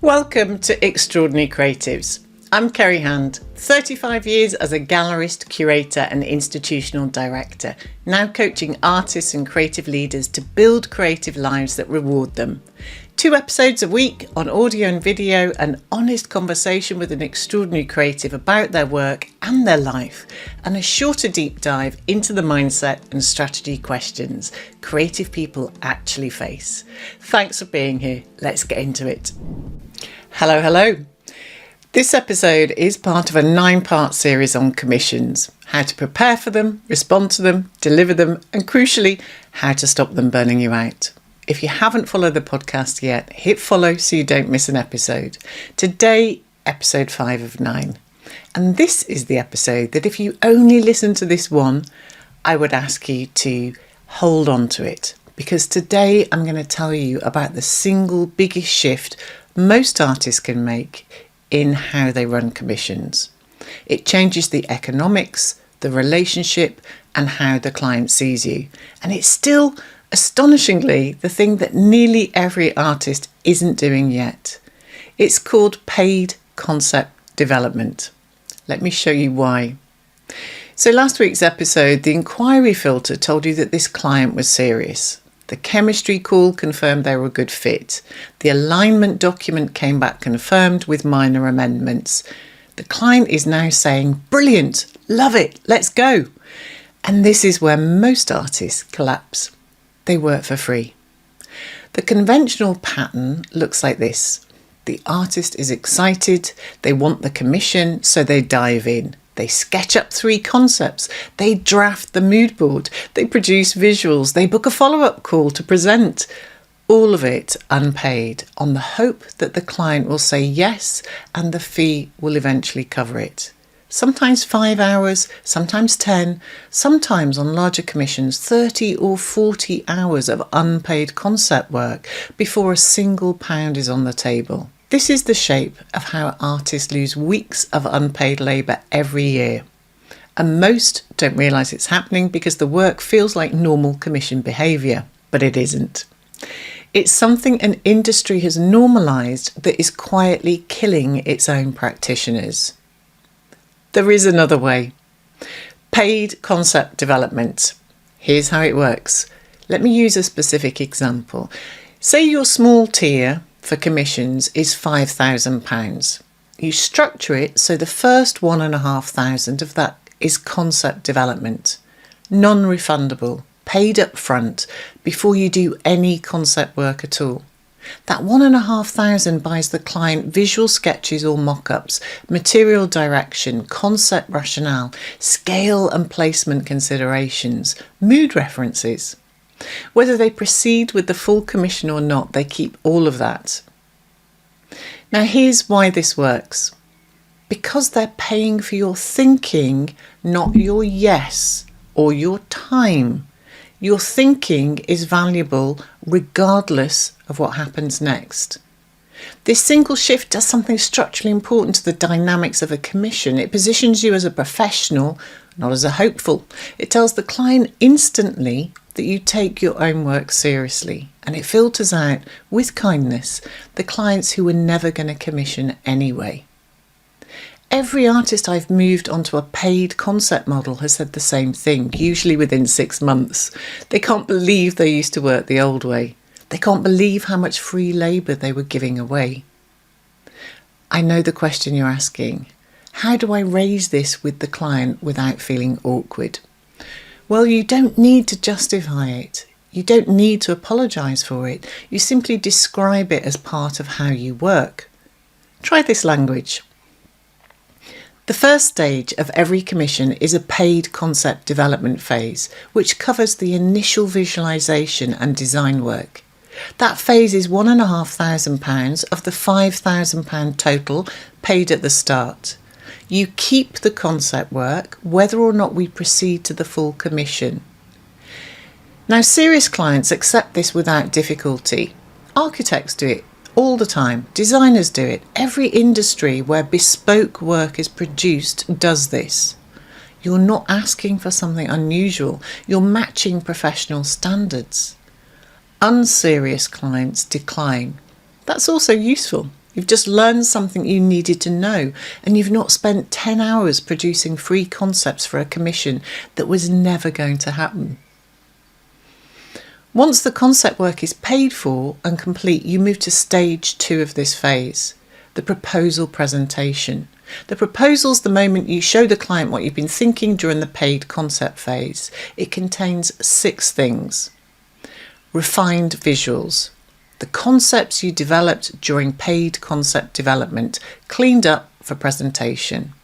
Welcome to Extraordinary Creatives. I'm Kerry Hand, 35 years as a gallerist, curator and institutional director, now coaching artists and creative leaders to build creative lives that reward them. 2 episodes a week on audio and video, an honest conversation with an extraordinary creative about their work and their life, and a shorter deep dive into the mindset and strategy questions creative people actually face. Thanks for being here. Let's get into it. Hello. This episode is part of a 9-part series on commissions, how to prepare for them, respond to them, deliver them, and crucially, how to stop them burning you out. If you haven't followed the podcast yet, hit follow so you don't miss an episode. Today, episode 5 of 9. And this is the episode that if you only listen to this one, I would ask you to hold on to it. Because today I'm going to tell you about the single biggest shift most artists can make in how they run commissions. It changes the economics, the relationship, and how the client sees you. And it's still, astonishingly, the thing that nearly every artist isn't doing yet. It's called paid concept development. Let me show you why. So last week's episode, the enquiry filter told you that this client was serious. The chemistry call confirmed they were a good fit. The alignment document came back confirmed with minor amendments. The client is now saying, brilliant, love it, let's go. And this is where most artists collapse. They work for free. The conventional pattern looks like this. The artist is excited, they want the commission, so they dive in. They sketch up 3 concepts, they draft the mood board, they produce visuals, they book a follow-up call to present. All of it unpaid, on the hope that the client will say yes and the fee will eventually cover it. Sometimes 5 hours, sometimes 10, sometimes on larger commissions 30 or 40 hours of unpaid concept work before a single pound is on the table. This is the shape of how artists lose weeks of unpaid labour every year. And most don't realise it's happening because the work feels like normal commission behaviour, but it isn't. It's something an industry has normalised that is quietly killing its own practitioners. There is another way. Paid concept development. Here's how it works. Let me use a specific example. Say your small tier for commissions is £5,000. You structure it so the first £1,500 of that is concept development, non-refundable, paid up front before you do any concept work at all. That £1,500 buys the client visual sketches or mock-ups, material direction, concept rationale, scale and placement considerations, mood references. Whether they proceed with the full commission or not, they keep all of that. Now here's why this works. Because they're paying for your thinking, not your yes or your time. Your thinking is valuable regardless of what happens next. This single shift does something structurally important to the dynamics of a commission. It positions you as a professional, not as a hopeful. It tells the client instantly that you take your own work seriously, and it filters out, with kindness, the clients who were never going to commission anyway. Every artist I've moved onto a paid concept model has said the same thing, usually within 6 months. They can't believe they used to work the old way. They can't believe how much free labour they were giving away. I know the question you're asking. How do I raise this with the client without feeling awkward? Well, you don't need to justify it. You don't need to apologise for it. You simply describe it as part of how you work. Try this language. The first stage of every commission is a paid concept development phase, which covers the initial visualisation and design work. That phase is £1,500 of the £5,000 total paid at the start. You keep the concept work whether or not we proceed to the full commission. Now, serious clients accept this without difficulty. Architects do it all the time. Designers do it. Every industry where bespoke work is produced does this. You're not asking for something unusual. You're matching professional standards. Unserious clients decline. That's also useful. You've just learned something you needed to know, and you've not spent 10 hours producing free concepts for a commission that was never going to happen. Once the concept work is paid for and complete, you move to stage 2 of this phase, the proposal presentation. The proposal's the moment you show the client what you've been thinking during the paid concept phase. It contains 6 things. Refined visuals. The concepts you developed during paid concept development, cleaned up for presentation.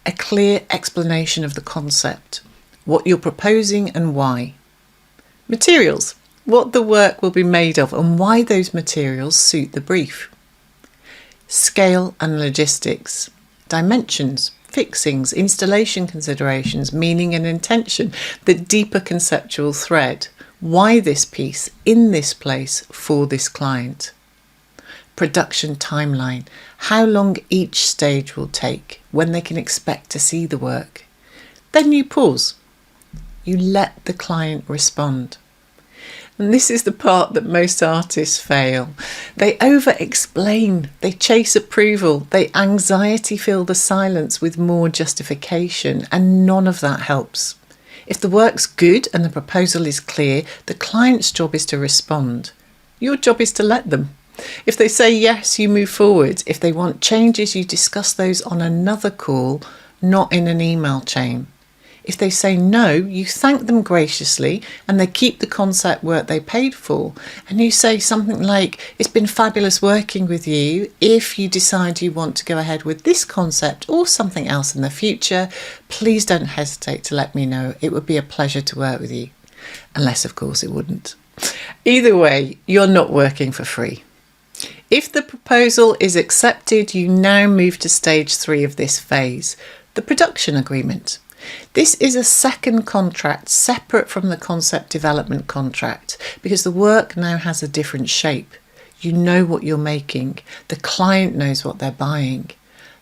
A clear explanation of the concept, what you're proposing and why. Materials, what the work will be made of and why those materials suit the brief. Scale and logistics, dimensions, fixings, installation considerations, meaning and intention, the deeper conceptual thread. Why this piece, in this place, for this client. Production timeline, how long each stage will take, when they can expect to see the work. Then you pause. You let the client respond. And this is the part that most artists fail. They over-explain, they chase approval, they anxiety fill the silence with more justification, and none of that helps. If the work's good and the proposal is clear, the client's job is to respond. Your job is to let them. If they say yes, you move forward. If they want changes, you discuss those on another call, not in an email chain. If they say no, you thank them graciously and they keep the concept work they paid for. And you say something like, it's been fabulous working with you. If you decide you want to go ahead with this concept or something else in the future, please don't hesitate to let me know. It would be a pleasure to work with you. Unless, of course, it wouldn't. Either way, you're not working for free. If the proposal is accepted, you now move to stage 3 of this phase, the production agreement. This is a second contract separate from the concept development contract because the work now has a different shape. You know what you're making. The client knows what they're buying.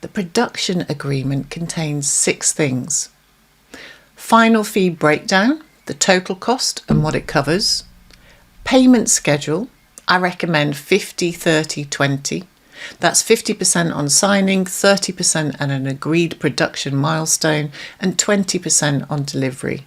The production agreement contains 6 things. Final fee breakdown, the total cost and what it covers. Payment schedule, I recommend 50, 30, 20. That's 50% on signing, 30% at an agreed production milestone, and 20% on delivery.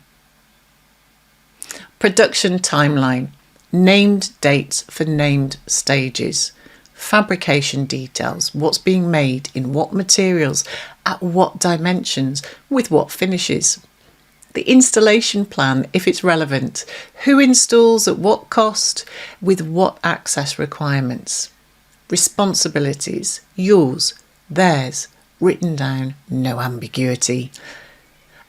Production timeline, named dates for named stages. Fabrication details, what's being made, in what materials, at what dimensions, with what finishes. The installation plan, if it's relevant, who installs at what cost, with what access requirements. Responsibilities, yours, theirs, written down, no ambiguity.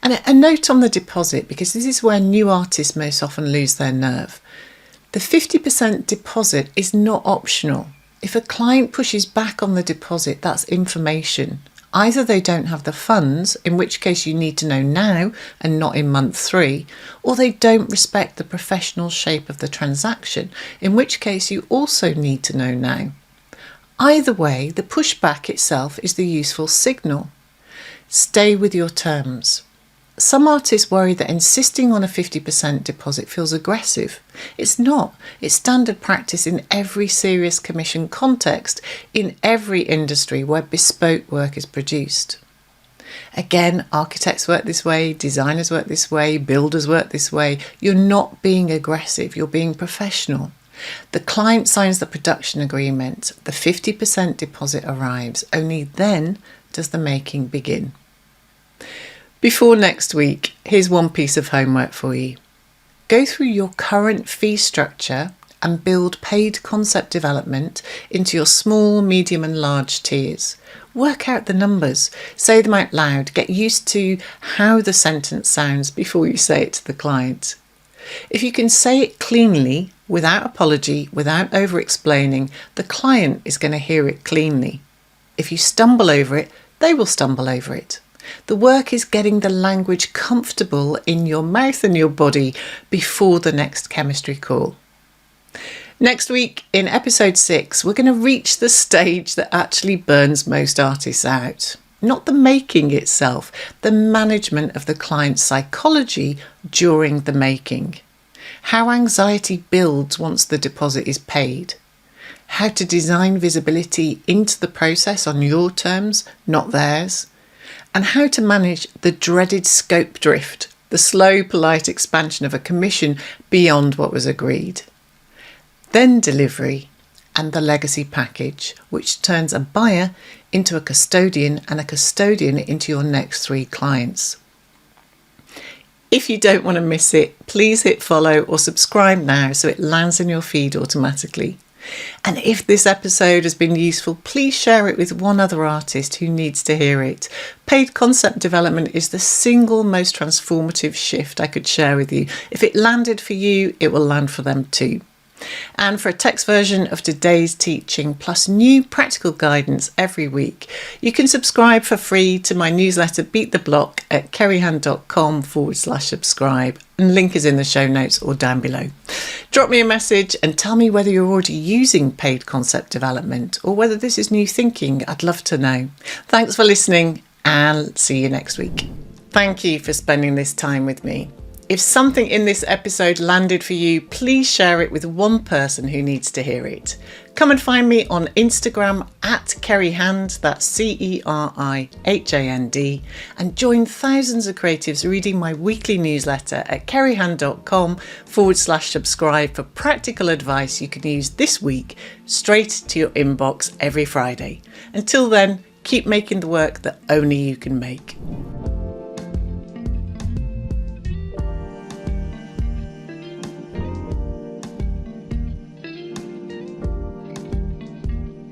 And a note on the deposit, because this is where new artists most often lose their nerve. The 50% deposit is not optional. If a client pushes back on the deposit, that's information. Either they don't have the funds, in which case you need to know now and not in month 3, or they don't respect the professional shape of the transaction, in which case you also need to know now. Either way, the pushback itself is the useful signal. Stay with your terms. Some artists worry that insisting on a 50% deposit feels aggressive. It's not. It's standard practice in every serious commission context, in every industry where bespoke work is produced. Again, architects work this way, designers work this way, builders work this way. You're not being aggressive, you're being professional. The client signs the production agreement, the 50% deposit arrives, only then does the making begin. Before next week, here's one piece of homework for you. Go through your current fee structure and build paid concept development into your small, medium and large tiers. Work out the numbers, say them out loud, get used to how the sentence sounds before you say it to the client. If you can say it cleanly, without apology, without over-explaining, the client is going to hear it cleanly. If you stumble over it, they will stumble over it. The work is getting the language comfortable in your mouth and your body before the next chemistry call. Next week, in episode 6, we're going to reach the stage that actually burns most artists out. Not the making itself, the management of the client's psychology during the making. How anxiety builds once the deposit is paid. how to design visibility into the process on your terms, not theirs, and how to manage the dreaded scope drift, the slow, polite expansion of a commission beyond what was agreed. Then delivery and the legacy package, which turns a buyer into a custodian and a custodian into your next 3 clients. If you don't want to miss it, please hit follow or subscribe now so it lands in your feed automatically. And if this episode has been useful, please share it with one other artist who needs to hear it. Paid concept development is the single most transformative shift I could share with you. If it landed for you, it will land for them too. And for a text version of today's teaching plus new practical guidance every week, you can subscribe for free to my newsletter Beat the Block at kerryhand.com/subscribe, and link is in the show notes or down below. Drop me a message and tell me whether you're already using paid concept development or whether this is new thinking. I'd love to know. Thanks for listening, and see you next week. Thank you for spending this time with me. If something in this episode landed for you, please share it with one person who needs to hear it. Come and find me on Instagram at kerryhand, that's CERIHAND, and join thousands of creatives reading my weekly newsletter at kerryhand.com/subscribe for practical advice you can use this week straight to your inbox every Friday. Until then, keep making the work that only you can make.